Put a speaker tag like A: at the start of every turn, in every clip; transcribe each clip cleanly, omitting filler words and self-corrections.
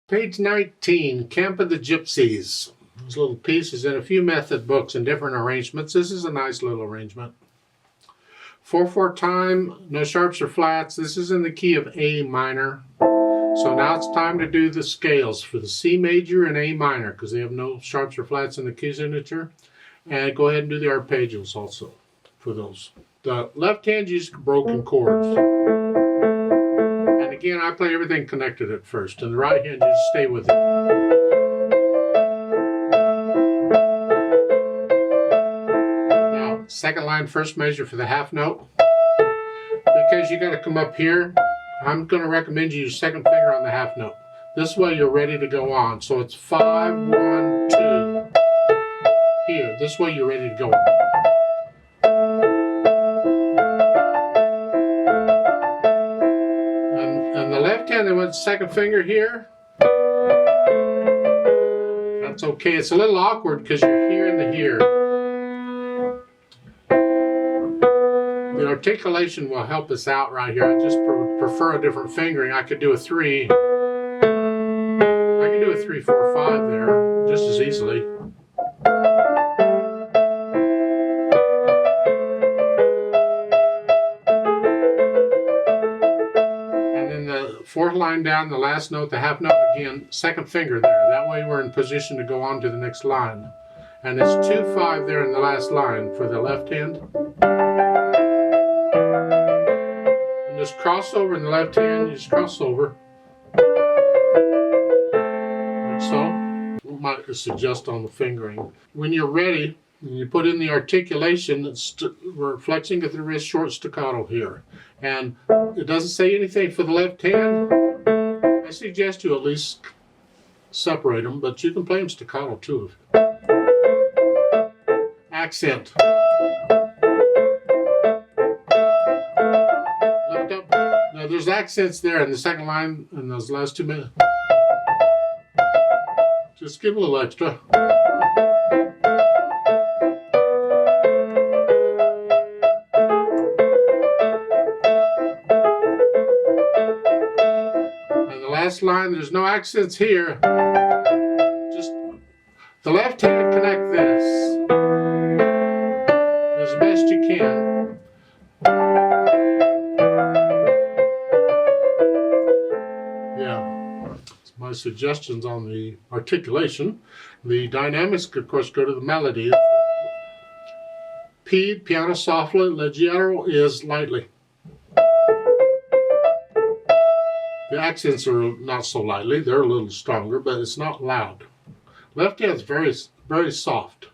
A: Page 19, Camp of the Gypsies. This little piece is in a few method books and different arrangements. This is a nice little arrangement. 4/4 time, no sharps or flats. This is in the key of A minor. So now it's time to do the scales for the C major and A minor because they have no sharps or flats in the key signature. And go ahead and do the arpeggios also for those. The left hand uses broken chords. And again, I play everything connected at first. And the right hand, you just stay with it. Now, second line, first measure for the half note. Because you got to come up here, I'm going to recommend you use second finger on the half note. This way you're ready to go on. So it's 5, 1, 2. Here, this way you're ready to go on. And the left hand, they went second finger here. That's okay. It's a little awkward because you're here and the here. The articulation will help us out right here. I just prefer a different fingering. I could do a 3. I can do a 3, 4, 5 there just as easily. And then the fourth line down, the last note, the half note again, second finger there. That way we're in position to go on to the next line. And it's 2, 5 there in the last line for the left hand. Just cross over in the left hand, you just cross over. Like so. We might just adjust on the fingering. When you're ready, you put in the articulation, we're flexing at the wrist, short staccato here. And it doesn't say anything for the left hand. I suggest you at least separate them, but you can play them staccato too. Accent. There's accents there in the second line in those last 2 minutes. Just give a little extra. And the last line, there's no accents here. Just the left hand, connect this as best you can. My suggestions on the articulation. The dynamics, of course, go to the melody. P, piano softly, leggero is lightly. The accents are not so lightly, they're a little stronger, but it's not loud. Left hand's very, very soft.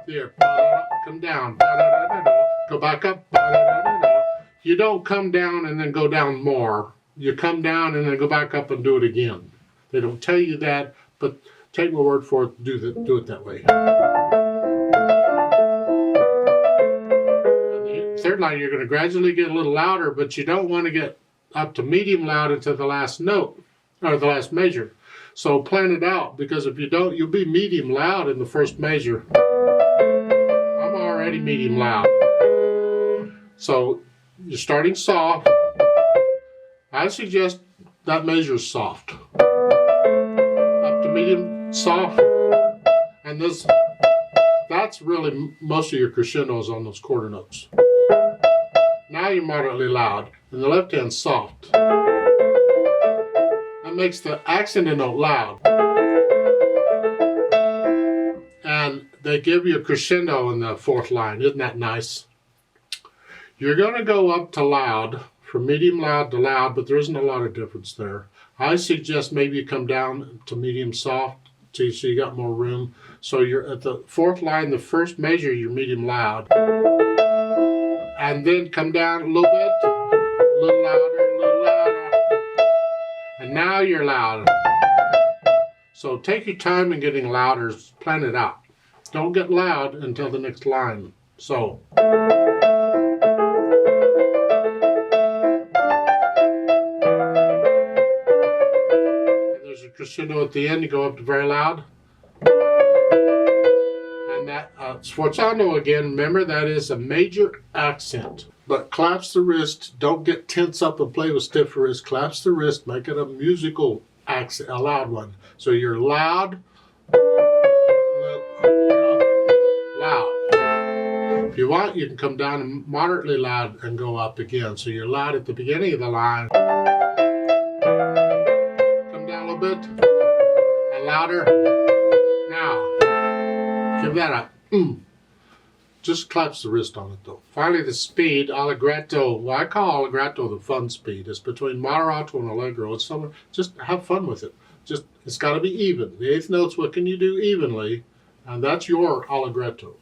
A: There, come down. Go back up. You don't come down and then go down more. You come down and then go back up and do it again. They don't tell you that, but take my word for it, do it that way. And the third line, you're going to gradually get a little louder, but you don't want to get up to medium loud until the last note, or the last measure. So plan it out, because if you don't, you'll be medium loud in the first measure. I'm already medium loud. So you're starting soft. I suggest that measure is soft. Up to medium, soft. And that's really most of your crescendos on those quarter notes. Now you're moderately loud. And the left hand's soft. That makes the accented note loud. And they give you a crescendo in the fourth line. Isn't that nice? You're going to go up to loud, from medium loud to loud, but there isn't a lot of difference there. I suggest maybe you come down to medium soft, so you got more room. So you're at the fourth line, the first measure, you're medium loud. And then come down a little bit, a little louder, a little louder. And now you're loud. So take your time in getting louder, plan it out. Don't get loud until the next line. So. Crescendo at the end, you go up to very loud. And that sforzando again, remember that is a major accent. But collapse the wrist. Don't get tense up and play with stiff wrist. Collapse the wrist. Make it a musical accent, a loud one. So you're loud, loud. If you want, you can come down and moderately loud and go up again. So you're loud at the beginning of the line. Come down a little bit. And louder. Now, give that a Just collapse the wrist on it though. Finally, the speed, allegretto. Well, I call allegretto the fun speed. It's between moderato and allegro. It's somewhere, just have fun with it. It's got to be even. The eighth notes, what can you do evenly? And that's your allegretto.